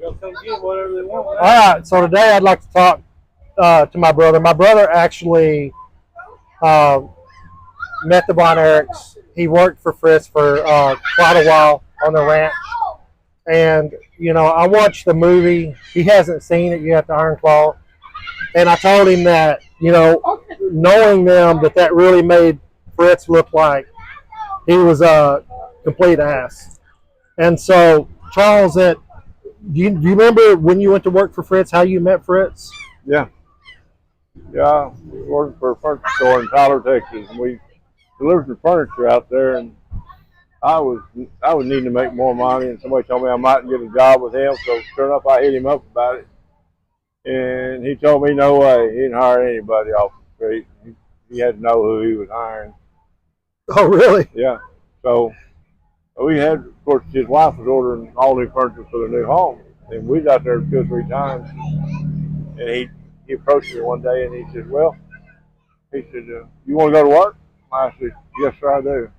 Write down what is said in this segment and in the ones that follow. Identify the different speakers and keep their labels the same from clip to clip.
Speaker 1: gonna come get whatever they want.
Speaker 2: All right, so today I'd like to talk to my brother. My brother actually uh, met the Von Erichs. He worked for Fritz for quite a while on the ranch. And, you know, I watched the movie. He hasn't seen it yet, the Iron Claw. And I told him that, you know, knowing them, that really made Fritz look like he was a complete ass. And so, Charles, do you remember when you went to work for Fritz, how you met Fritz?
Speaker 3: Yeah. Yeah, we worked for a furniture store in Tyler, Texas, and we delivered the furniture out there. And I was needing to make more money, and somebody told me I might get a job with him. So sure enough, I hit him up about it, and he told me no way, he didn't hire anybody off the street. He had to know who he was hiring.
Speaker 2: Oh, really?
Speaker 3: Yeah. So we had, of course, his wife was ordering all new furniture for the new home, and we was out there 2 or 3 times. And he approached me one day and he said, "Well," he said, "you want to go to work?" I said, "Yes, sir, I do."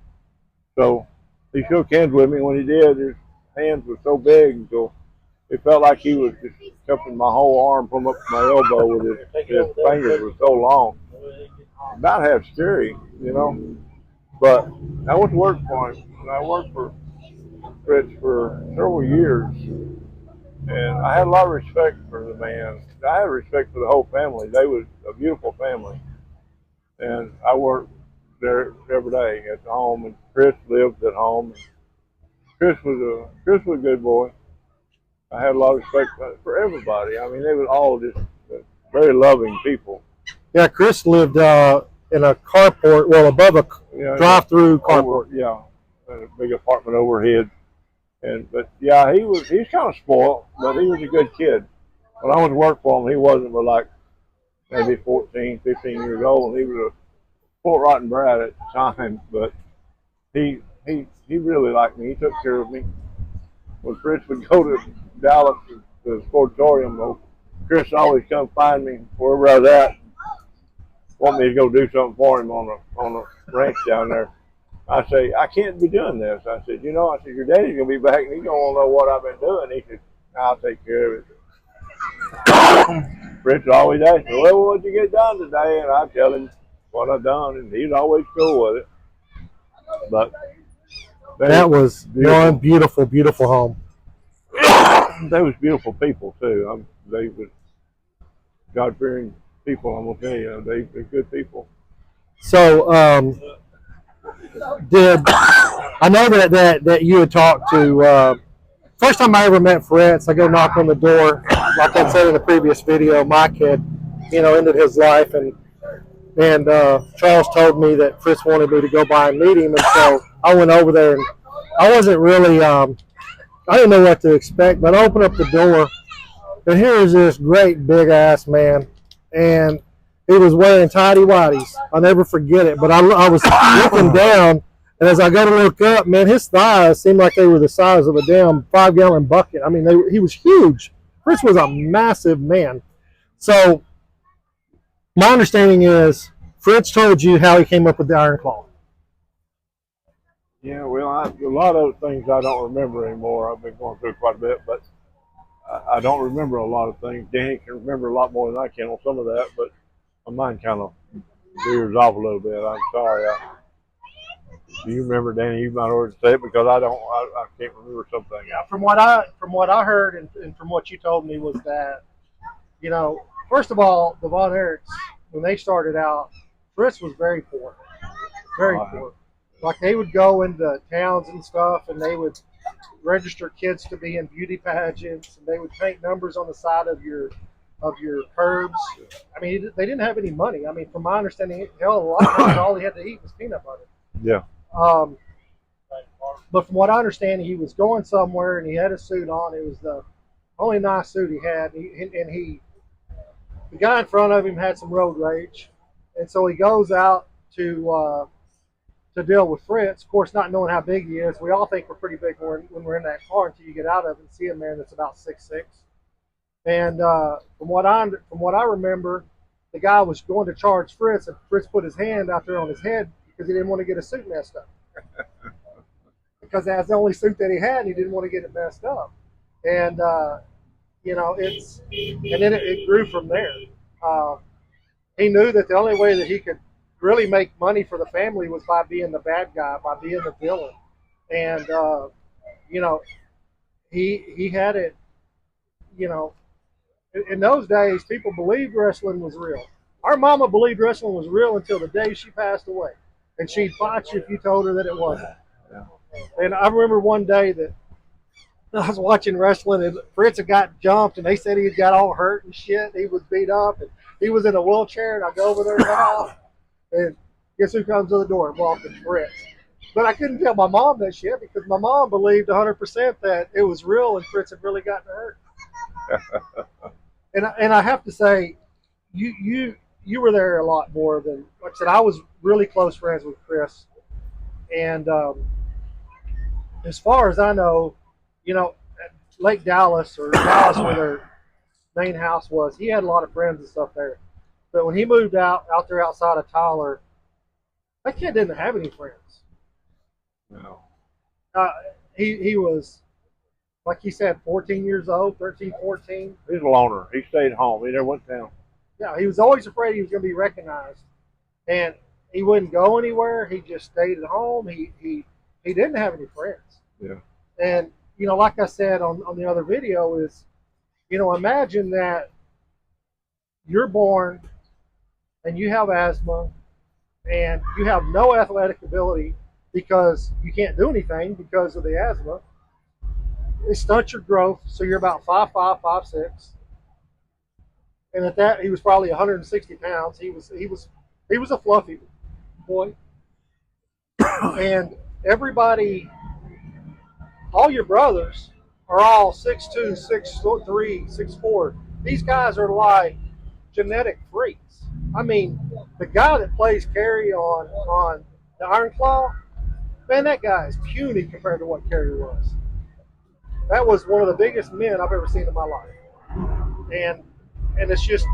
Speaker 3: So he shook hands with me. When he did, his hands were so big, so it felt like he was just cupping my whole arm from up to my elbow with his fingers were so long. About half scary, you know. But I went to work for him, and I worked for Fritz for several years. And I had a lot of respect for the man. I had respect for the whole family. They was a beautiful family. And I worked there every day at the home, and Chris lived at home. Chris was a good boy. I had a lot of respect for everybody. I mean, they were all just very loving people.
Speaker 2: Yeah, Chris lived in a carport, well, above a drive-through carport.
Speaker 3: Yeah, a big apartment overhead. But yeah, he's kind of spoiled, but he was a good kid. When I went to work for him, he wasn't but like maybe 14, 15 years old. He was a spoiled rotten brat at the time, but he really liked me. He took care of me. When Chris would go to Dallas to the sportatorium, Chris always come find me wherever I was at, want me to go do something for him on the ranch down there. I say, "I can't be doing this." I said, your daddy's going to be back and he's going to want to know what I've been doing. He said, "I'll take care of it." Fritz always asked me, "Well, what'd you get done today?" And I tell him what I've done, and he's always cool with it. But
Speaker 2: that was one beautiful, beautiful home.
Speaker 3: They was beautiful people, too. They was God-fearing people, I'm going to tell you. They're good people.
Speaker 2: So, I know that you had talked to, first time I ever met Fritz, I go knock on the door, like I said in the previous video, Mike had, ended his life, and Charles told me that Fritz wanted me to go by and meet him, and so I went over there, and I wasn't really, I didn't know what to expect, but I opened up the door, and here is this great big ass man, and he was wearing tidy whities. I'll never forget it, but I was looking down, and as I got to look up, man, his thighs seemed like they were the size of a damn 5-gallon bucket. I mean, he was huge. Fritz was a massive man. So my understanding is Fritz told you how he came up with the Iron Claw.
Speaker 3: Yeah, well, a lot of things I don't remember anymore. I've been going through quite a bit, but I don't remember a lot of things. Danny can remember a lot more than I can on some of that, but my mind kind of veers off a little bit. I'm sorry. Do you remember, Danny? You might already say it because I don't. I can't remember something.
Speaker 2: Yeah, from what I heard and from what you told me was that, first of all, the Von Erichs, when they started out, Fritz was very poor, very poor. Like they would go into towns and stuff, and they would register kids to be in beauty pageants, and they would paint numbers on the side of your curbs. I mean, they didn't have any money. I mean, from my understanding, hell, a lot of times all he had to eat was peanut butter.
Speaker 3: Yeah.
Speaker 2: But from what I understand, he was going somewhere and he had a suit on. It was the only nice suit he had. The guy in front of him had some road rage, and so he goes out to deal with Fritz. Of course, not knowing how big he is, we all think we're pretty big when we're in that car until you get out of it and see a man that's about 6'6". And from what I remember, the guy was going to charge Fritz, and Fritz put his hand out there on his head because he didn't want to get his suit messed up. Because that's the only suit that he had, and he didn't want to get it messed up. And and then it grew from there. Uh, he knew that the only way that he could really make money for the family was by being the bad guy, by being the villain. And you know, he had it. You know, in those days, people believed wrestling was real. Our mama believed wrestling was real until the day she passed away, and she'd fight you if you told her that it wasn't.
Speaker 3: Yeah.
Speaker 2: And I remember one day that I was watching wrestling, and Fritz had got jumped, and they said he had got all hurt and shit. He was beat up, and he was in a wheelchair. And I go over there now, and guess who comes to the door? Walking Fritz. But I couldn't tell my mom that shit because my mom believed 100% that it was real and Fritz had really gotten hurt. And I have to say, you were there a lot more than, like I said. I was really close friends with Chris, and as far as I know, at Lake Dallas or Dallas where their main house was, he had a lot of friends and stuff there. But when he moved out there outside of Tyler, that kid didn't have any friends.
Speaker 3: No.
Speaker 2: He was, like he said, 14 years old, 13, 14.
Speaker 3: He's a loner. He stayed home. He never went down.
Speaker 2: Yeah, he was always afraid he was going to be recognized, and he wouldn't go anywhere. He just stayed at home. He didn't have any friends.
Speaker 3: Yeah.
Speaker 2: And like I said on the other video is, imagine that you're born and you have asthma and you have no athletic ability because you can't do anything because of the asthma. It stunts your growth, so you're about 5'5", 5'6". And at that, he was probably 160 pounds. He was a fluffy boy. And everybody, all your brothers are all 6'2", 6'3", 6'4". These guys are like genetic freaks. I mean, the guy that plays Kerry on the Iron Claw, man, that guy is puny compared to what Kerry was. That was one of the biggest men I've ever seen in my life. And it's just,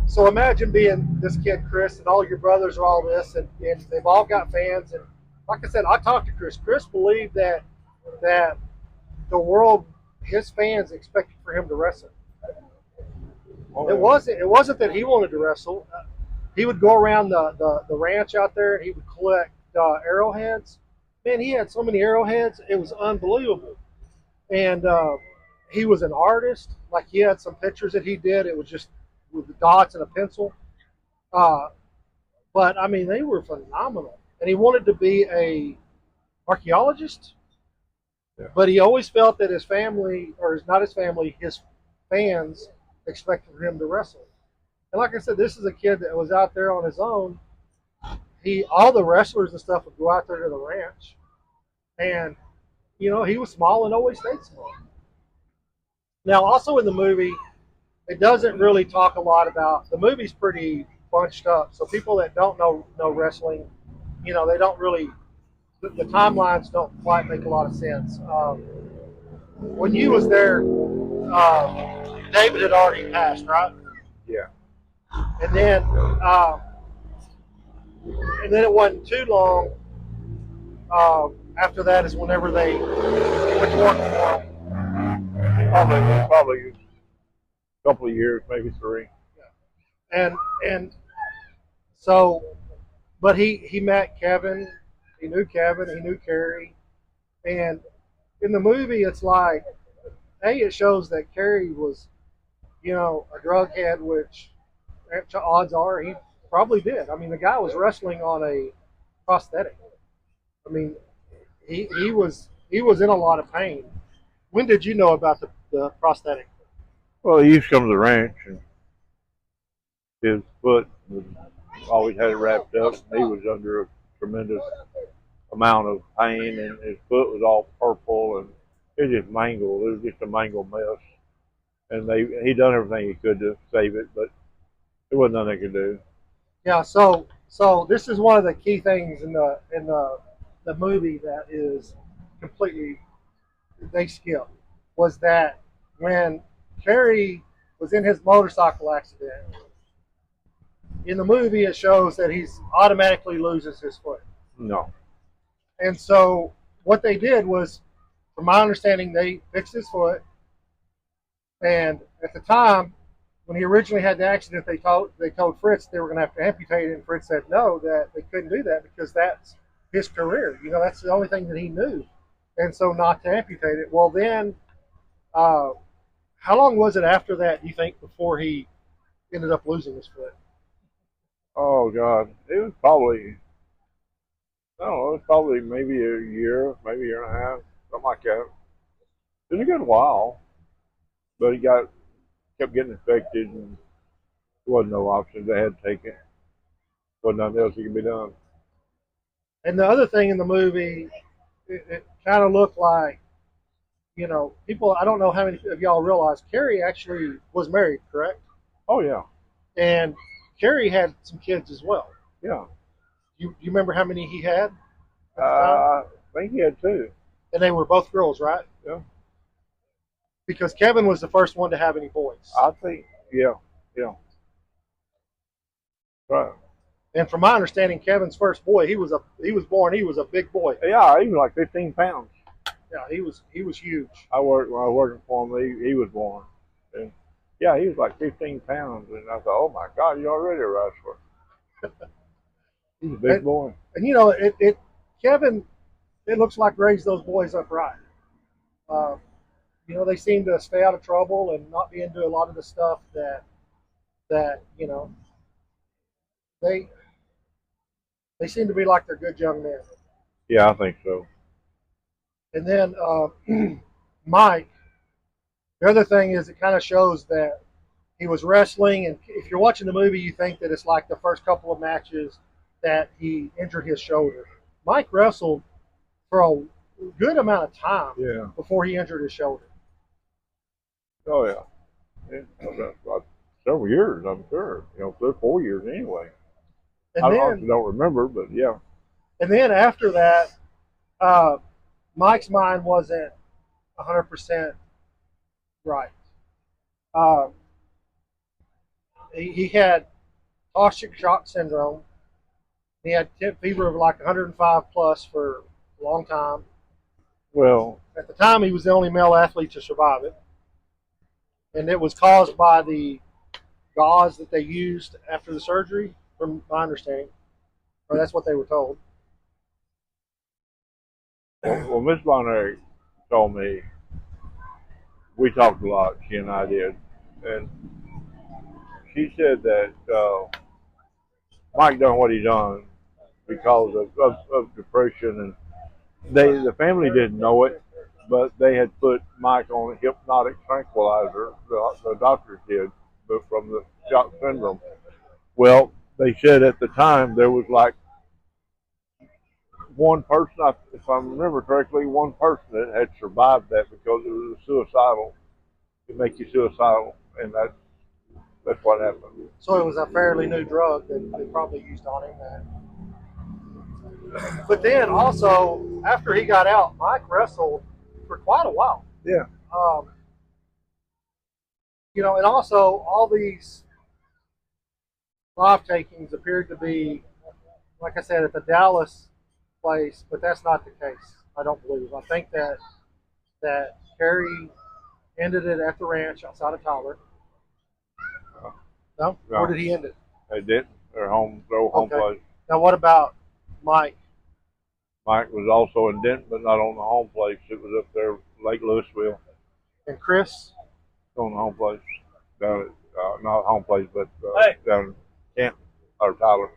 Speaker 2: so imagine being this kid, Chris, and all your brothers are all this, and they've all got fans. And like I said, I talked to Chris. Chris believed that the world, his fans, expected for him to wrestle. It wasn't that he wanted to wrestle. He would go around the ranch out there, and he would collect arrowheads. Man, he had so many arrowheads, it was unbelievable. And he was an artist. Like, he had some pictures that he did. It was just with the dots and a pencil. But I mean, they were phenomenal. And he wanted to be a archaeologist.
Speaker 3: Yeah.
Speaker 2: But he always felt that his family, or not his family, his fans expected him to wrestle. And like I said, this is a kid that was out there on his own. All the wrestlers and stuff would go out there to the ranch. And, he was small and always stayed small. Now, also in the movie, it doesn't really talk a lot about, the movie's pretty bunched up. So people that don't know wrestling, they don't really, the timelines don't quite make a lot of sense. When you was there, David had already passed, right?
Speaker 3: Yeah.
Speaker 2: And then it wasn't too long after that is whenever they went to work for him.
Speaker 3: Probably a couple of years, maybe 3.
Speaker 2: And so, but he met Kevin. He knew Kevin. He knew Kerry. And in the movie, it's like, it shows that Kerry was, a drug head, which odds are he probably did. I mean, the guy was wrestling on a prosthetic. I mean, he was in a lot of pain. When did you know about the prosthetic?
Speaker 3: Well, he used to come to the ranch, and his foot always had it wrapped up. He was under a tremendous amount of pain, and his foot was all purple, and it was just mangled. It was just a mangled mess. And he done everything he could to save it, but there wasn't nothing they could do.
Speaker 2: Yeah. So this is one of the key things in the movie that is completely they skip, was that when Kerry was in his motorcycle accident, in the movie it shows that he's automatically loses his foot.
Speaker 3: No.
Speaker 2: And so what they did was, from my understanding, they fixed his foot, And at the time, when he originally had the accident, they told Fritz they were going to have to amputate it, and Fritz said no, that they couldn't do that because that's his career. That's the only thing that he knew, and so not to amputate it. Well, then, uh, how long was it after that, you think, before he ended up losing his foot?
Speaker 3: Oh God, it was probably, I don't know, it was probably maybe a year, maybe a year and a half, something like that. It was a good while, but he kept getting infected, and there wasn't no options. They had to take it. Wasn't nothing else that could be done.
Speaker 2: And the other thing in the movie, it kind of looked like, people. I don't know how many of y'all realize Carrie actually was married, correct?
Speaker 3: Oh yeah,
Speaker 2: And Carrie had some kids as well.
Speaker 3: yeah.
Speaker 2: You remember how many he had at the time?
Speaker 3: I think he had two.
Speaker 2: And they were both girls, right?
Speaker 3: Yeah,
Speaker 2: Because Kevin was the first one to have any boys.
Speaker 3: I think. Yeah, yeah. Right.
Speaker 2: And from my understanding, Kevin's first boy, he was born. He was a big boy.
Speaker 3: Yeah, he was like 15 pounds.
Speaker 2: Yeah, he was huge.
Speaker 3: When I was working for him. He was born, and yeah, he was like 15 pounds, and I thought, oh my God, you're already a wrestler. He's a big
Speaker 2: And,
Speaker 3: boy.
Speaker 2: and Kevin, it looks like raised those boys up right. Uh, they seem to stay out of trouble and not be into a lot of the stuff that they they seem to be like they're good young men.
Speaker 3: Yeah, I think so.
Speaker 2: And then Mike, the other thing is it kind of shows that he was wrestling, and if you're watching the movie, you think that it's like the first couple of matches that he injured his shoulder. Mike wrestled for a good amount of time
Speaker 3: Yeah.
Speaker 2: before he injured his shoulder.
Speaker 3: Oh yeah. Yeah, about several years, I'm sure. 3 or 4 years anyway.
Speaker 2: And
Speaker 3: I
Speaker 2: then,
Speaker 3: honestly don't remember, but yeah.
Speaker 2: and then after that, uh, Mike's mind wasn't 100% right. Um, he had toxic shock syndrome. He had temp fever of like 105 plus for a long time.
Speaker 3: Well,
Speaker 2: At the time, he was the only male athlete to survive it, and it was caused by the gauze that they used after the surgery, from my understanding, or that's what they were told.
Speaker 3: Miss Bonner told me we talked a lot. She and I did, and she said that Mike done what he done because of depression, and the family didn't know it, but they had put Mike on a hypnotic tranquilizer. The doctors did, but from the shock syndrome. Well, they said at the time there was like one person, if I remember correctly, one person that had survived that because it was suicidal. It make you suicidal, and that's what happened.
Speaker 2: So it was a fairly new drug that they probably used on him. But then also, after he got out, Mike wrestled for quite a while.
Speaker 3: Yeah.
Speaker 2: Um, and also all these live takings appeared to be, like I said, at the Dallas place, but that's not the case. I don't believe. I think that Kerry ended it at the ranch outside of Tyler. No?
Speaker 3: No.
Speaker 2: Where did he end it?
Speaker 3: They didn't. Their home place.
Speaker 2: Now, what about Mike?
Speaker 3: Mike was also in Denton, but not on the home place. It was up there, Lake Louisville,
Speaker 2: And Chris?
Speaker 3: on the home place. Down at, not home place, but down in Canton, or Tyler.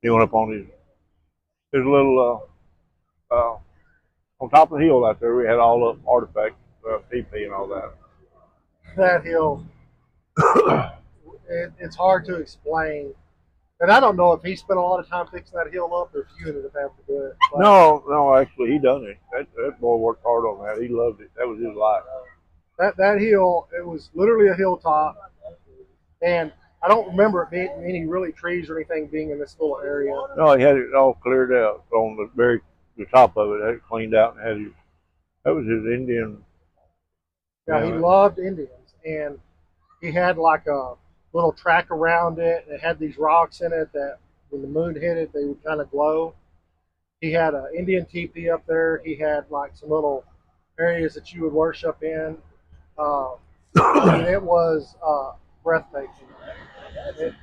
Speaker 3: He went up on his little, on top of the hill out there, we had all the artifacts, PP and all that.
Speaker 2: That hill, it's hard to explain. And I don't know if he spent a lot of time fixing that hill up or if you ended up having to do it. But
Speaker 3: No, actually, he done it. That boy worked hard on that. He loved it. That was his life.
Speaker 2: That hill, it was literally a hilltop. And I don't remember it being any really trees or anything being in this little area.
Speaker 3: No, he had it all cleared out on the top of it. Had it cleaned out and that was his Indian.
Speaker 2: Yeah, he loved Indians. And he had like a little track around it. And it had these rocks in it that when the moon hit it, they would kind of glow. He had an Indian teepee up there. He had like some little areas that you would worship in. And it was breathtaking. It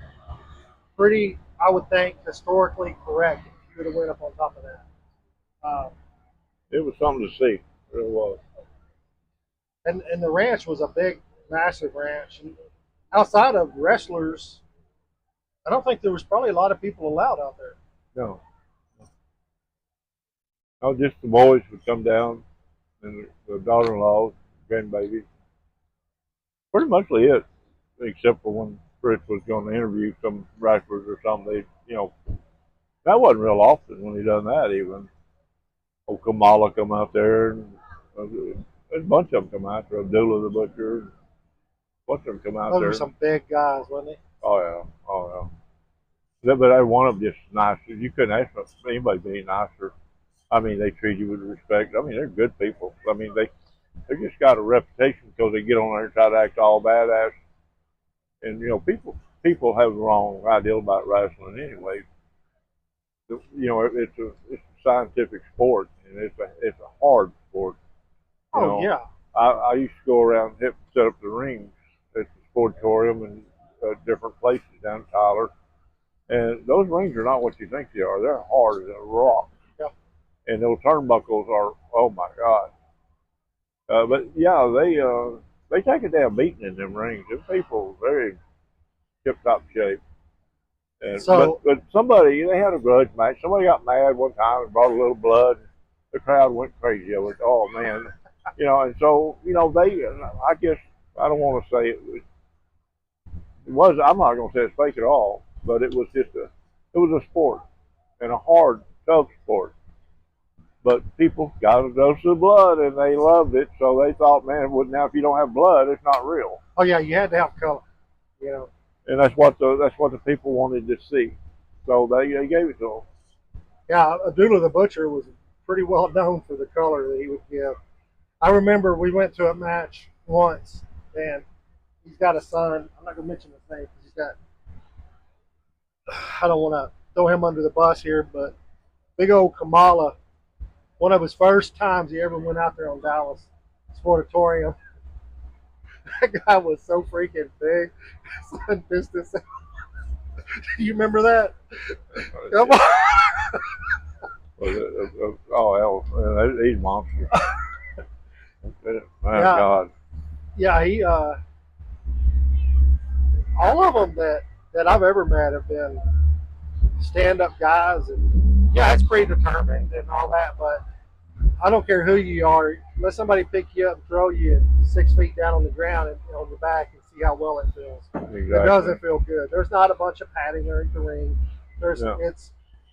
Speaker 2: pretty, I would think, historically correct if you would have went up on top of that. Uh,
Speaker 3: It was something to see. It really was.
Speaker 2: and the ranch was a big, massive ranch. And outside of wrestlers, I don't think there was probably a lot of people allowed out there.
Speaker 3: No, no, just the boys would come down, and the daughter-in-law, grandbaby. Pretty much it, except for when Fritz was going to interview some wrestlers or something. They, that wasn't real often when he done that. Even old Kamala come out there, and a bunch of them come out there. Abdullah the Butcher, a bunch of them come out
Speaker 2: Those
Speaker 3: there.
Speaker 2: were some big guys, wasn't they?
Speaker 3: Oh yeah, oh yeah. But I one of them just nice. You couldn't ask for anybody being nicer. I mean, they treat you with respect. I mean, they're good people. I mean, they just got a reputation because they get on there and try to act all badass. And people have the wrong idea about wrestling anyway. It's a scientific sport, and it's a hard sport.
Speaker 2: Oh yeah.
Speaker 3: I used to go around and set up the rings at the sportatorium and different places down in Tyler. And those rings are not what you think they are. They're hard as a rock.
Speaker 2: Yeah.
Speaker 3: And those turnbuckles are, oh my God. But yeah, they take a damn beating in them rings. Them people are very tip top shape. And
Speaker 2: So
Speaker 3: but somebody they had a grudge match. Somebody got mad one time and brought a little blood. The crowd went crazy. I was, oh man, and so they. I guess I don't want to say it was. It was. I'm not going to say it's fake at all. But it was just It was a sport and a hard, tough sport. But people got a dose of blood and they loved it, so they thought, man, well, now if you don't have blood, it's not real.
Speaker 2: oh yeah, you had to have color. You know.
Speaker 3: And that's what the people wanted to see, so they gave it to them.
Speaker 2: Yeah, Abdullah the Butcher was pretty well known for the color that he would give. I remember we went to a match once, and he's got a son. I'm not going to mention his name because he's got. I don't want to throw him under the bus here, but big old Kamala, one of his first times he ever went out there on Dallas Sportatorium. That guy was so freaking big. Son pissed us out. You remember that? Come on.
Speaker 3: Oh hell, he's a monster. My
Speaker 2: Yeah.
Speaker 3: God.
Speaker 2: Yeah, he. All of them that I've ever met have been stand-up guys, and yeah, it's predetermined and all that. But I don't care who you are. Let somebody pick you up and throw you 6 feet down on the ground and on your back and see how well it feels.
Speaker 3: Exactly.
Speaker 2: It doesn't feel good. There's not a bunch of padding underneath the ring. It's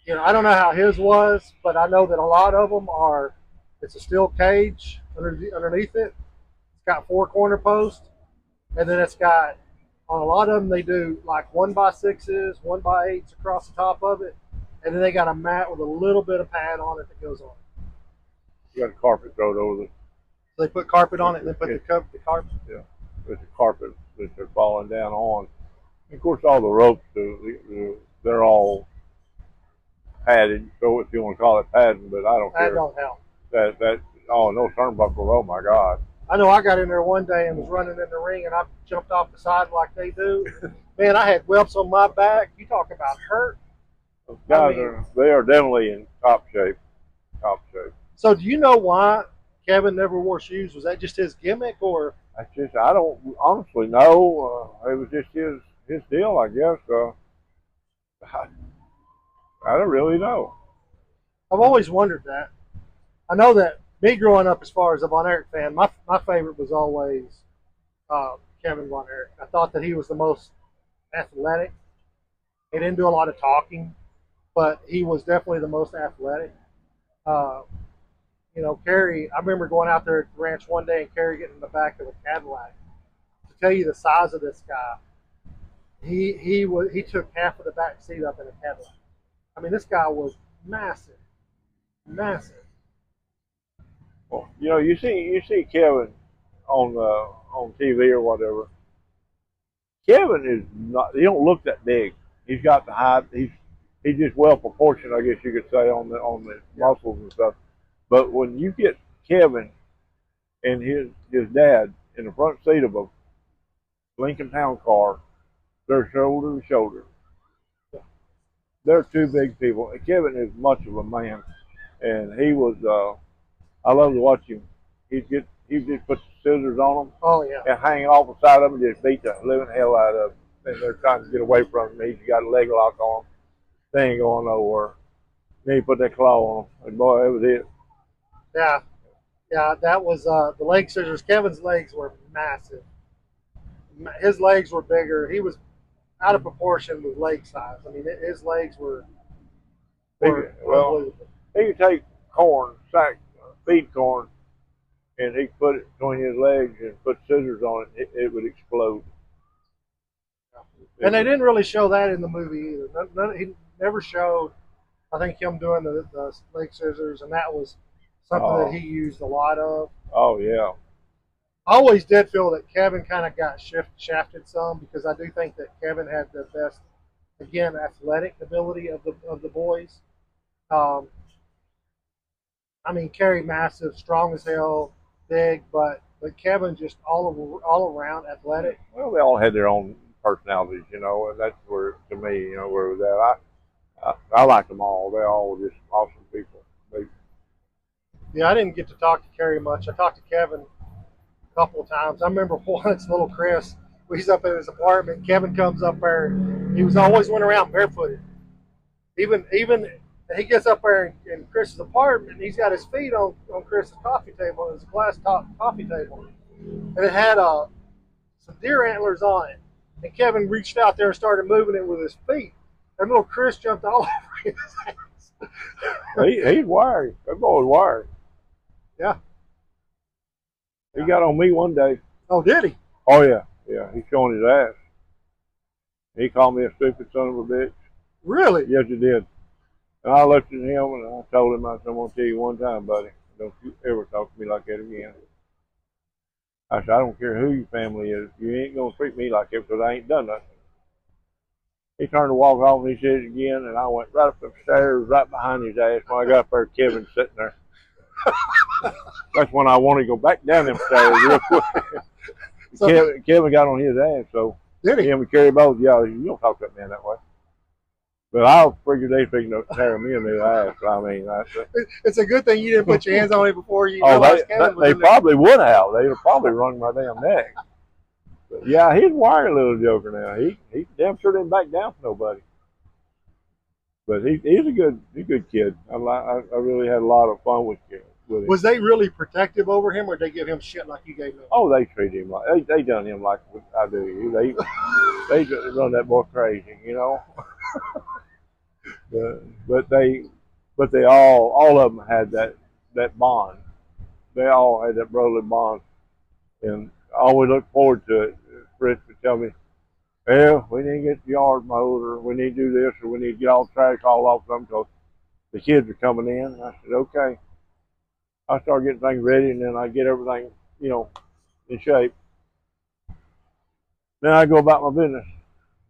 Speaker 2: I don't know how his was, but I know that a lot of them are. It's a steel cage underneath it. It's got 4 corner posts, and then it's got on a lot of them they do like 1x6s, 1x8s across the top of it, and then they got a mat with a little bit of pad on it that goes on.
Speaker 3: You got a carpet thrown over the.
Speaker 2: So they put carpet on it, and they put the carpet.
Speaker 3: Yeah, there's a carpet that they're falling down on. And of course, all the ropes, they're all padded. So if you want to call it padding, but I don't care.
Speaker 2: That don't help.
Speaker 3: No turnbuckle. Oh my God.
Speaker 2: I know I got in there one day and was running in the ring, and I jumped off the side like they do. Man, I had whelps on my back. You talk about hurt.
Speaker 3: Those guys they are definitely in top shape. Top shape.
Speaker 2: So do you know why Kevin never wore shoes? Was that just his gimmick, or?
Speaker 3: I don't honestly know. It was just his deal, I guess. I don't really know.
Speaker 2: I've always wondered that. I know that me growing up, as far as a Von Erich fan, my favorite was always Kevin Von Erich. I thought that he was the most athletic. He didn't do a lot of talking, but he was definitely the most athletic. Kerry, I remember going out there at the ranch one day and Kerry getting in the back of a Cadillac. To tell you the size of this guy, he took half of the back seat up in a Cadillac. I mean, this guy was massive, massive.
Speaker 3: Well, you see Kevin on TV or whatever. Kevin is not. He don't look that big. He's got the height. He's just well proportioned, I guess you could say, on the muscles and stuff. But when you get Kevin and his dad in the front seat of a Lincoln Town car. They're shoulder to shoulder. They're two big people. Kevin is much of a man, and he was. I love to watch him. He just put the scissors on them.
Speaker 2: Oh yeah.
Speaker 3: And hang off the side of them and just beat the living hell out of them. And they're trying to get away from him. He's got a leg lock on them. They ain't going nowhere. Then he put that claw on them, and boy, that was it.
Speaker 2: Yeah. Yeah, that was the leg scissors. Kevin's legs were massive. His legs were bigger. He was out of proportion with leg size. I mean, his legs were
Speaker 3: Well, he could take corn, feed corn, and he could put it between his legs and put scissors on it. It would explode.
Speaker 2: And they didn't really show that in the movie either. He never showed, I think, him doing the leg scissors, and that was something that he used a lot of.
Speaker 3: Oh, yeah.
Speaker 2: I always did feel that Kevin kind of got shafted some, because I do think that Kevin had the best, again, athletic ability of the boys. I mean, Kerry massive, strong as hell, big, but Kevin just all around athletic.
Speaker 3: Well, they all had their own personalities, you know, and that's where, to me, you know, where it was at. I like them all. They're all just awesome people.
Speaker 2: Yeah, I didn't get to talk to Kerry much. I talked to Kevin a couple of times. I remember once, little Chris, he's up in his apartment. Kevin comes up there. He was always went around barefooted. Even he gets up there in Chris's apartment, and he's got his feet on Chris's coffee table, his glass top coffee table, and it had some deer antlers on it. And Kevin reached out there and started moving it with his feet. And little Chris jumped all over his ass.
Speaker 3: He's wired. That boy's wired.
Speaker 2: Yeah.
Speaker 3: He got on me one day.
Speaker 2: Oh, did he?
Speaker 3: Oh, yeah. Yeah, he's showing his ass. He called me a stupid son of a bitch.
Speaker 2: Really?
Speaker 3: Yes, he did. And I looked at him and I told him, I said, I'm going to tell you one time, buddy, don't you ever talk to me like that again. I said, I don't care who your family is. You ain't going to treat me like that because I ain't done nothing. He turned to walk off and he said it again, and I went right up the stairs, right behind his ass. When I got up there, Kevin's sitting there. That's when I wanted to go back down them stairs real quick. So, Kevin got on his ass, so
Speaker 2: did he?
Speaker 3: Him and Kerry both, yeah, you don't talk to that man that way. But I figured they figured to tear me in the ass. I mean,
Speaker 2: it's a good thing you didn't put your hands on it before you.
Speaker 3: They probably would have. They'd have probably wrung my damn neck. But yeah, he's a wiry little joker now. He damn sure didn't back down for nobody. But he's a good kid. I really had a lot of fun with him.
Speaker 2: Was they really protective over him, or did they give him shit like you gave him?
Speaker 3: Oh, they treat him like they done him like I do. They run that boy crazy, you know. but they all of them had that bond. They all had that brotherly bond, and I always look forward to it. Fritz would tell me, "Well, we need to get the yard mowed, or we need to do this, or we need to get all the trash hauled off them because the kids are coming in." And I said, "Okay." I start getting things ready, and then I get everything, you know, in shape. Then I go about my business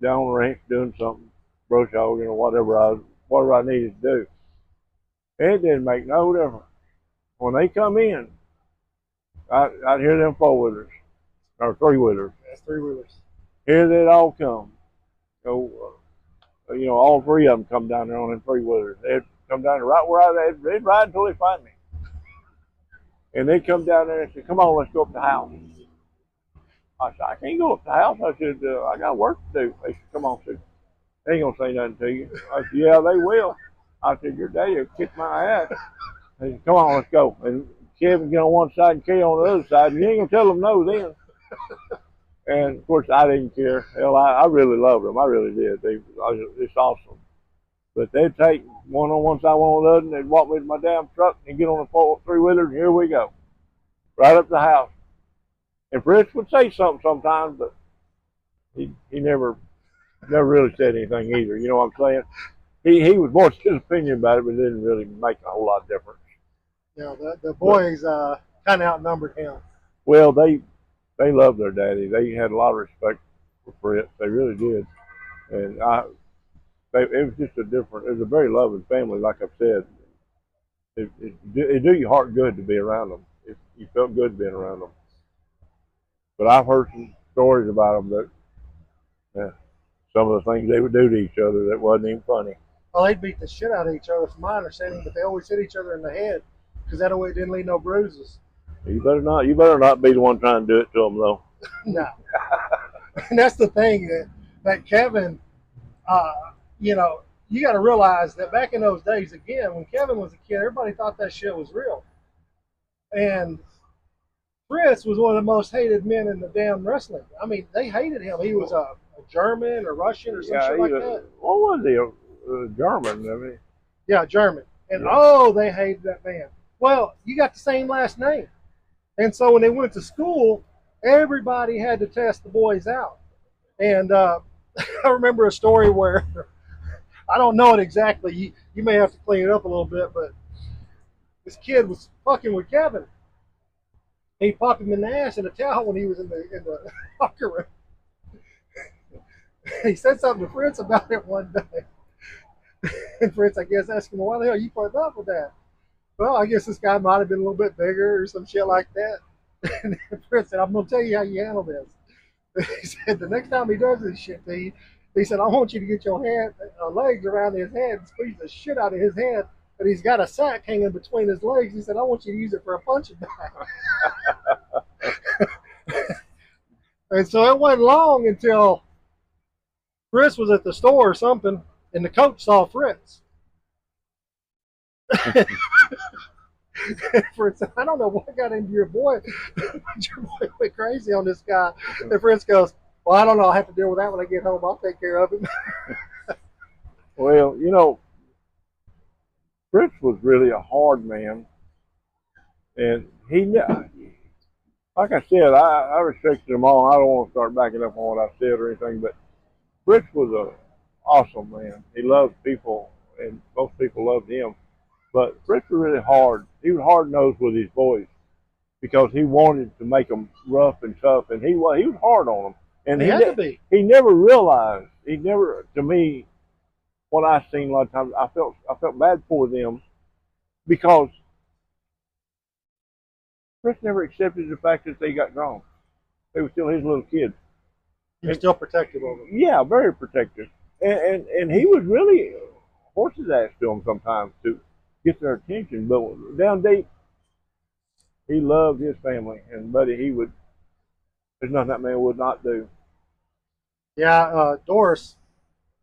Speaker 3: down on the ranch doing something, brush hogging or whatever I needed to do. It didn't make no difference. When they come in, I'd hear them four-wheelers or three-wheelers.
Speaker 2: That's three-wheelers.
Speaker 3: Here they'd all come. So, you know, all three of them come down there on them three-wheelers. They'd come down there right where they'd ride until they find me. And they'd come down there and say, "Come on, let's go up the house." I said, "I can't go up the house." I said, "I got work to do." They said, "Come on, Sue. They ain't gonna say nothing to you." I said, "Yeah, they will." I said, "Your daddy will kick my ass." They said, "Come on, let's go." And Kevin get on one side and Kay on the other side. And you ain't gonna tell them no then. And of course, I didn't care. Hell, I really loved them. I really did. It's awesome. But they'd take one on one side, one on the other, and they'd walk me to my damn truck and get on the three-wheeler, and here we go. Right up to the house. And Fritz would say something sometimes, but he never really said anything either. You know what I'm saying? He was voicing his opinion about it, but it didn't really make a whole lot of difference.
Speaker 2: Yeah, the boys kind of outnumbered him.
Speaker 3: Well, they loved their daddy. They had a lot of respect for Fritz. They really did. And it was just it was a very loving family, like I've said. It do your heart good to be around them. You felt good being around them. But I've heard some stories about them that some of the things they would do to each other that wasn't even funny.
Speaker 2: Well, they'd beat the shit out of each other, from my understanding, but they always hit each other in the head because that way it didn't leave no bruises.
Speaker 3: You better not. You better not be the one trying to do it to them, though.
Speaker 2: No, and that's the thing that Kevin, uh, you know, you got to realize that back in those days, again, when Kevin was a kid, everybody thought that shit was real, and Fritz was one of the most hated men in the damn wrestling. I mean, they hated him. He was a German or Russian or some shit like that.
Speaker 3: What was he? A German? I mean,
Speaker 2: Yeah, German. And
Speaker 3: yeah.
Speaker 2: oh, they hated that man. Well, you got the same last name. And so when they went to school, everybody had to test the boys out. And I remember a story where, I don't know it exactly. You may have to clean it up a little bit, but this kid was fucking with Kevin. He popped him in the ass in a towel when he was in the locker room. He said something to Fritz about it one day. And Fritz, I guess, asked him, why the hell you put up with that? Well, I guess this guy might have been a little bit bigger or some shit like that. And Fritz said, I'm going to tell you how you handle this. He said, the next time he does this shit to you, he said, I want you to get your legs around his head and squeeze the shit out of his head. But he's got a sack hanging between his legs. He said, I want you to use it for a punching bag. And so it wasn't long until Fritz was at the store or something, and the coach saw Fritz. Fritz said, I don't know what got into your boy, but your boy went crazy on this guy. And Fritz goes, well, I don't know. I'll have to deal with that when I get home. I'll take care of him.
Speaker 3: Well, you know, Fritz was really a hard man, and he, like I said, I respected them all. I don't want to start backing up on what I said or anything, but Fritz was an awesome man. He loved people, and most people loved him. But Fritz was really hard. He was hard nosed with his boys because he wanted to make them rough and tough, and he was hard on them. And
Speaker 2: he had to be.
Speaker 3: He never realized. He never, to me, what I seen a lot of times, I felt bad for them because Fritz never accepted the fact that they got gone. They were still his little kids.
Speaker 2: He was still protective of them.
Speaker 3: Yeah, very protective. And he was really horse's ass to them sometimes to get their attention. But down deep, he loved his family. And, buddy, there's nothing that man would not do.
Speaker 2: Yeah, Doris,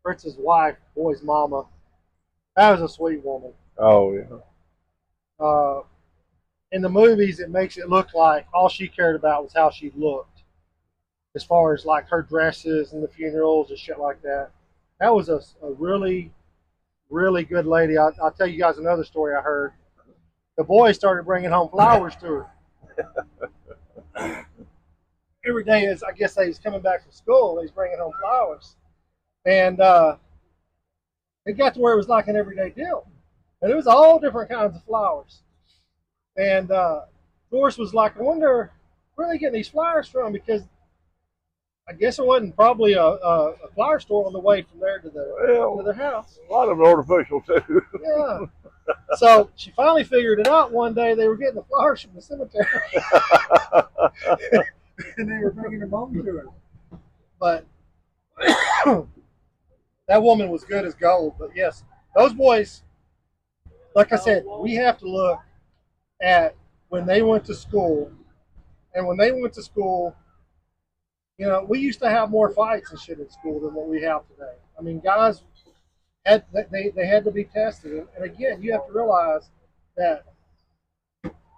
Speaker 2: Fritz's wife, boy's mama, that was a sweet woman.
Speaker 3: Oh, yeah.
Speaker 2: In the movies, it makes it look like all she cared about was how she looked, as far as like her dresses and the funerals and shit like that. That was a really, really good lady. I'll tell you guys another story I heard. The boy started bringing home flowers to her. Every day, as I guess they was coming back from school, he's bringing home flowers. And it got to where it was like an everyday deal. And it was all different kinds of flowers. And Doris was like, I wonder where are they getting these flowers from? Because I guess it wasn't probably a flower store on the way from there to their house.
Speaker 3: A lot of it artificial, too.
Speaker 2: Yeah. So she finally figured it out one day. They were getting the flowers from the cemetery. And they were bringing them home to her. But that woman was good as gold. But yes, those boys, like I said, we have to look at when they went to school. And when they went to school, you know, we used to have more fights and shit in school than what we have today. I mean, guys had they had to be tested. And again, you have to realize that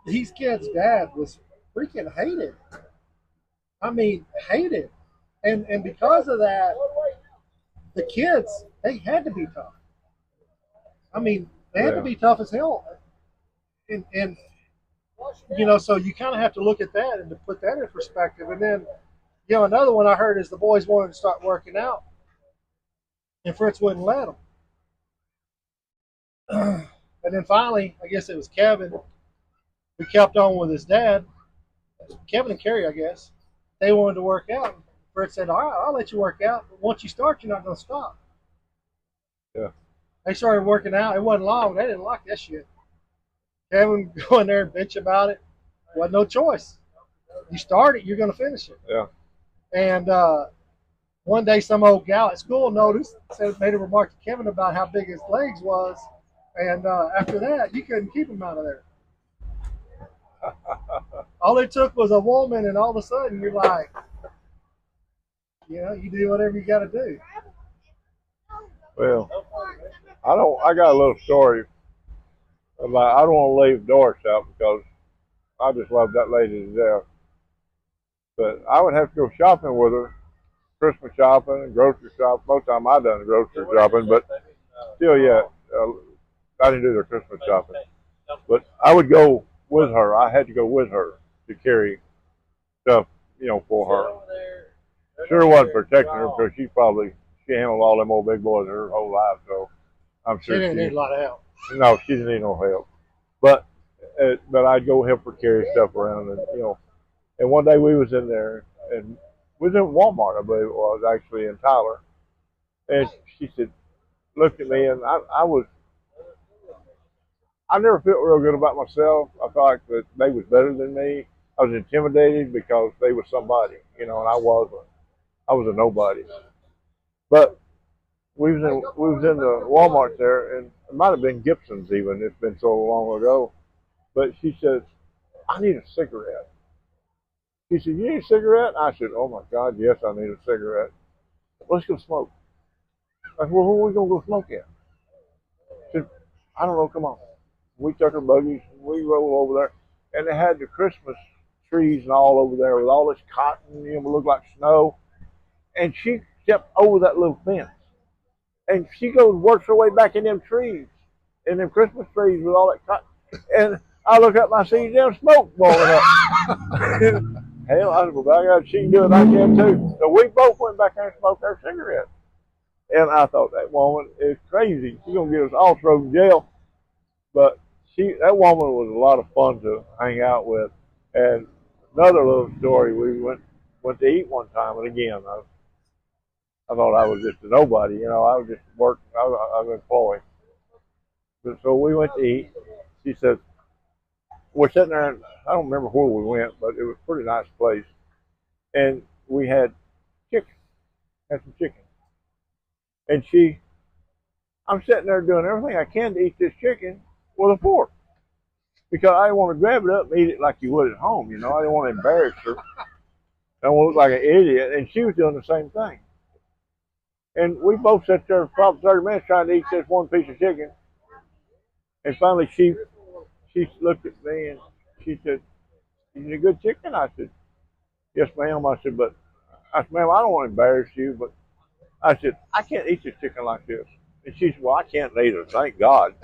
Speaker 2: these kids' dad was freaking hated. I mean, hated. And because of that, the kids, they had to be tough. I mean, they had to be tough as hell. And you know, so you kind of have to look at that and to put that in perspective. And then, you know, another one I heard is the boys wanted to start working out, and Fritz wouldn't let them. And then finally, I guess it was Kevin who kept on with his dad. Kevin and Kerry, I guess. They wanted to work out. Fritz said, all right, I'll let you work out, but once you start, you're not going to stop.
Speaker 3: Yeah.
Speaker 2: They started working out. It wasn't long. They didn't like that shit. Kevin go in there and bitch about it. Wasn't no choice. You start it, you're going to finish it.
Speaker 3: Yeah.
Speaker 2: And one day, some old gal at school noticed, made a remark to Kevin about how big his legs was, and after that, you couldn't keep him out of there. All it took was a woman, and all of a sudden, you're like, you do whatever you got to do.
Speaker 3: Well, I got a little story about, I don't want to leave Doris out because I just love that lady to death. But I would have to go shopping with her, Christmas shopping and grocery shopping. Most of the time I done grocery shopping, but still, yeah, I didn't do their Christmas shopping. But I would go with her. I had to go with her to carry stuff, for her. Sure wasn't protecting her because she handled all them old big boys her whole life. So I'm
Speaker 2: She
Speaker 3: sure
Speaker 2: didn't need a lot of help.
Speaker 3: No, she didn't need no help. But I'd go help her carry stuff around, and And one day we was in there, and we was in Walmart, I believe it was, actually in Tyler. And she said, looked at me, and I never felt real good about myself. I felt like that they was better than me. I was intimidated because they was somebody, and I wasn't. I was a nobody. But we was in the Walmart there, and it might have been Gibson's even. It's been so long ago. But she said, I need a cigarette. She said, you need a cigarette? I said, oh my God, yes, I need a cigarette. Let's go smoke. I said, well, where are we going to go smoke at? She said, I don't know, come on. We took our buggies, we rolled over there, and they had the Christmas trees and all over there with all this cotton, it looked like snow. And she stepped over that little fence. And she goes, works her way back in them trees, in them Christmas trees with all that cotton. And I look up and I see damn smoke blowing up. Hell, I said, well, by God, she can do it, I can too. So we both went back there and smoked our cigarettes. And I thought, that woman is crazy. She's going to get us all thrown in jail. But that woman was a lot of fun to hang out with. And another little story, we went to eat one time, and again, I thought I was just a nobody. I was just working. I was an employee. But so we went to eat. She said, we're sitting there, and I don't remember where we went, but it was a pretty nice place. And we had some chicken. And I'm sitting there doing everything I can to eat this chicken with a fork. Because I didn't want to grab it up and eat it like you would at home, I didn't want to embarrass her. I don't want to look like an idiot. And she was doing the same thing. And we both sat there for probably 30 minutes trying to eat this one piece of chicken. And finally she looked at me and she said, is it a good chicken? I said, yes, ma'am. I said, ma'am, I don't want to embarrass you, but I said, I can't eat this chicken like this. And she said, well, I can't either, thank God.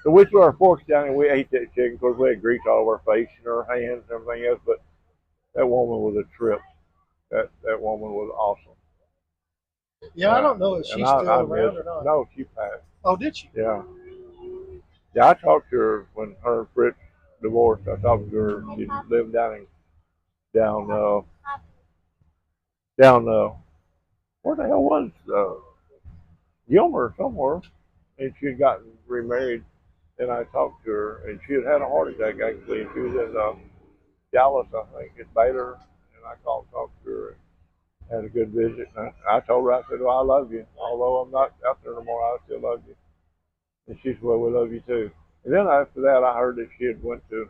Speaker 3: So we threw our forks down and we ate that chicken. Of course, we had grease all over our face and our hands and everything else, but that woman was a trip. That woman was awesome.
Speaker 2: Yeah, I don't know if she's still around or not.
Speaker 3: No, she passed.
Speaker 2: Oh, did she?
Speaker 3: Yeah. Yeah, I talked to her when her and Fritz divorced. I talked to her. She lived down where the hell was Gilmer somewhere, and she had gotten remarried. And I talked to her, and she had had a heart attack actually, and she was in Dallas, I think, at Baylor. And I called and talked to her and had a good visit. And I told her, I said, well, I love you. Although I'm not out there no more, I still love you. And she said, well, we love you too. And then after that, I heard that she had went to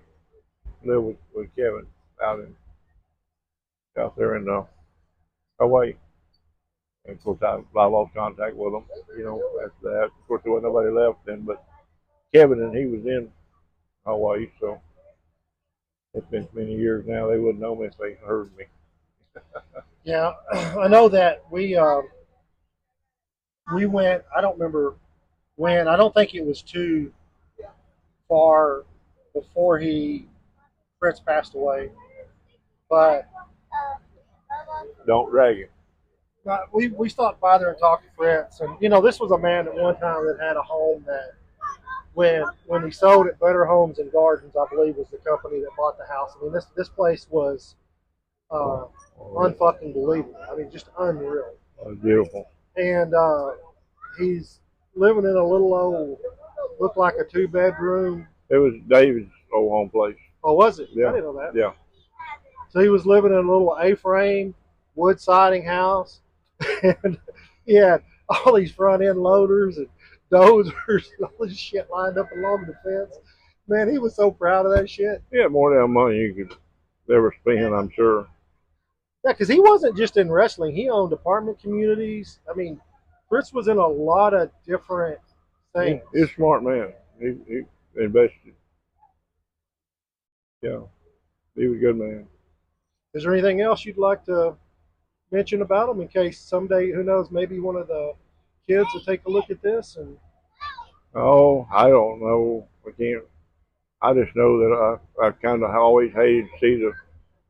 Speaker 3: live with Kevin out there in Hawaii. And of course, I lost contact with them, after that. Of course, there wasn't nobody left then, but Kevin and he was in Hawaii, so it's been many years now. They wouldn't know me if they heard me.
Speaker 2: Yeah, I know that we went. I don't remember when. I don't think it was too far before Fritz passed away, but
Speaker 3: Don't drag him.
Speaker 2: we stopped by there and talked to Fritz, and this was a man at one time that had a home that when he sold it, Better Homes and Gardens, I believe, was the company that bought the house. I mean, this place was unfucking believable. I mean, just unreal.
Speaker 3: Beautiful.
Speaker 2: And he's living in a little old, looked like a 2-bedroom.
Speaker 3: It was David's old home place.
Speaker 2: Oh, was it?
Speaker 3: Yeah.
Speaker 2: I didn't know that.
Speaker 3: Yeah.
Speaker 2: So he was living in a little A-frame wood siding house, and he had all these front end loaders and dozers and all this shit lined up along the fence. Man, he was so proud of that shit.
Speaker 3: He had more damn money you could ever spend, I'm sure.
Speaker 2: Yeah, because he wasn't just in wrestling; he owned apartment communities. I mean, Fritz was in a lot of different things.
Speaker 3: He's a smart man. He invested. Yeah, he was a good man.
Speaker 2: Is there anything else you'd like to mention about him in case someday, who knows, maybe one of the kids will take a look at this and
Speaker 3: Oh, I don't know. I can't. I just know that I kind of always hated to see the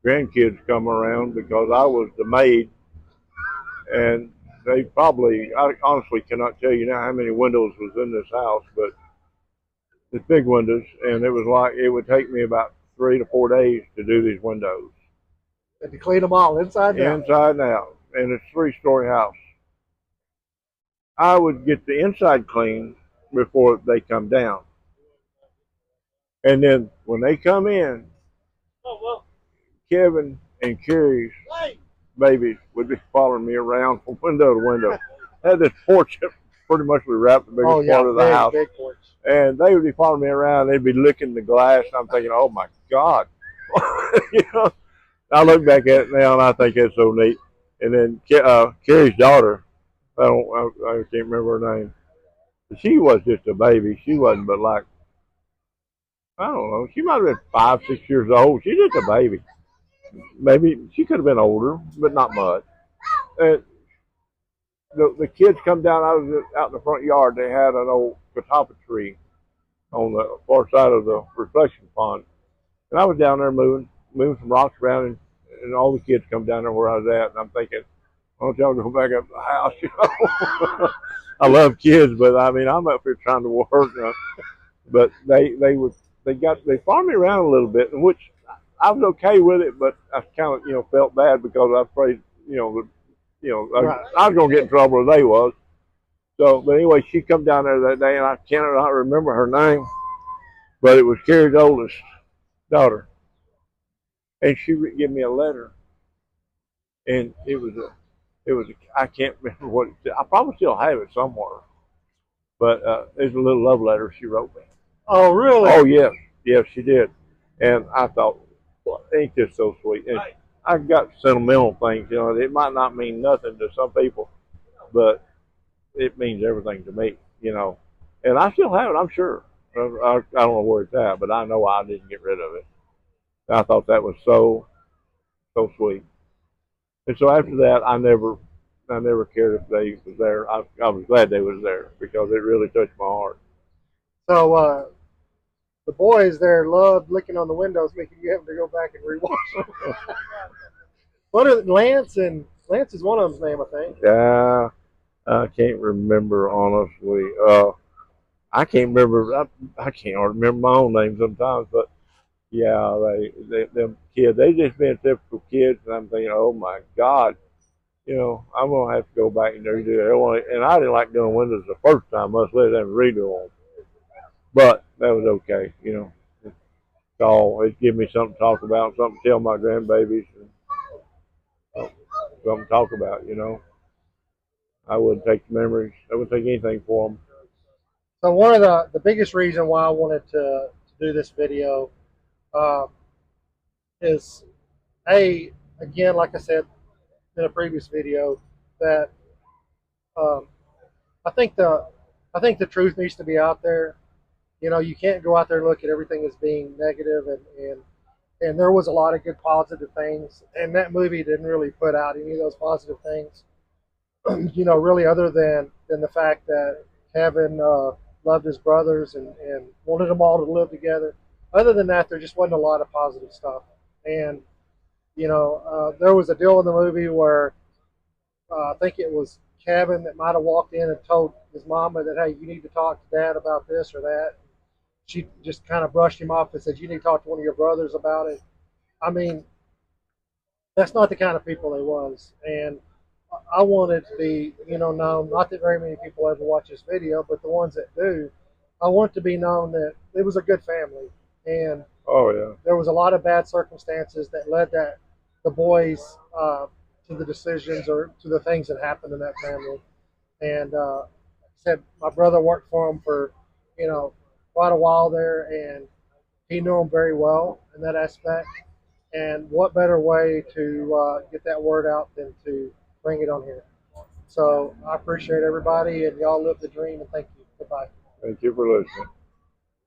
Speaker 3: grandkids come around because I was the maid, and they probably. I honestly cannot tell you now how many windows was in this house, but it's big windows, and it was like it would take me about 3 to 4 days to do these windows,
Speaker 2: to clean them all inside and out.
Speaker 3: inside and out, and it's a 3-story house. I would get the inside clean before they come down. And then when they come in, Kevin and Carrie's babies would be following me around from window to window. I had this porch that pretty much would wrap the biggest part of the house.
Speaker 2: Big porch.
Speaker 3: And they would be following me around. They'd be licking the glass. And I'm thinking, oh my God. You know, I look back at it now and I think it's so neat. And then Carrie's daughter, I can't remember her name. She was just a baby. She wasn't but like, I don't know. She might have been 5, 6 years old. She's just a baby. Maybe she could have been older, but not much. And the kids come down out in the front yard. They had an old catawba tree on the far side of the reflection pond. And I was down there moving some rocks around, and all the kids come down there where I was at. And I'm thinking, why don't y'all go back up to the house? You know, I love kids, but I mean, I'm up here trying to work. But they farmed me around a little bit, in which I was okay with it, but I kind of felt bad because I was afraid
Speaker 2: Right.
Speaker 3: I was gonna get in trouble as they was. So, but anyway, she come down there that day, and I cannot remember her name, but it was Carrie's oldest daughter, and she gave me a letter, and it was I can't remember what it said. I probably still have it somewhere, but it's a little love letter she wrote me.
Speaker 2: Oh, really?
Speaker 3: Oh yes, she did, and I thought, well, ain't this so sweet? And I've got sentimental things, it might not mean nothing to some people, but it means everything to me, and I still have it, I'm sure. I don't know where it's at, but I know I didn't get rid of it. I thought that was so sweet. And so after that, I never cared if they was there. I was glad they was there because it really touched my heart.
Speaker 2: So the boys there loved licking on the windows, making you have to go back and rewash them. What are Lance is one of them's name, I think.
Speaker 3: Yeah, I can't remember honestly. I can't remember. I can't remember my own name sometimes, but yeah, them kids, they just been typical kids, and I'm thinking, oh my God, I'm gonna have to go back and redo it. And I didn't like doing windows the first time, much less having to redo them. But that was okay, it gave me something to talk about, something to tell my grandbabies, and something to talk about. I wouldn't take the memories. I wouldn't take anything for them.
Speaker 2: So one of the biggest reason why I wanted to do this video is again, like I said in a previous video, that um, I think the truth needs to be out there. You can't go out there and look at everything as being negative, and there was a lot of good positive things, and that movie didn't really put out any of those positive things. Really, other than the fact that Kevin loved his brothers and wanted them all to live together. Other than that, there just wasn't a lot of positive stuff. And there was a deal in the movie where I think it was Kevin that might have walked in and told his mama that, hey, you need to talk to Dad about this or that. She just kind of brushed him off and said, you need to talk to one of your brothers about it. I mean, that's not the kind of people they was. And I wanted to be, known, not that very many people ever watch this video, but the ones that do, I want it to be known that it was a good family. And
Speaker 3: Oh yeah.
Speaker 2: there was a lot of bad circumstances that led the boys to the decisions or to the things that happened in that family. And said my brother worked for him for, quite a while there, and he knew him very well in that aspect. And what better way to get that word out than to bring it on here? So I appreciate everybody, and y'all live the dream. And thank you. Goodbye.
Speaker 3: Thank you for listening.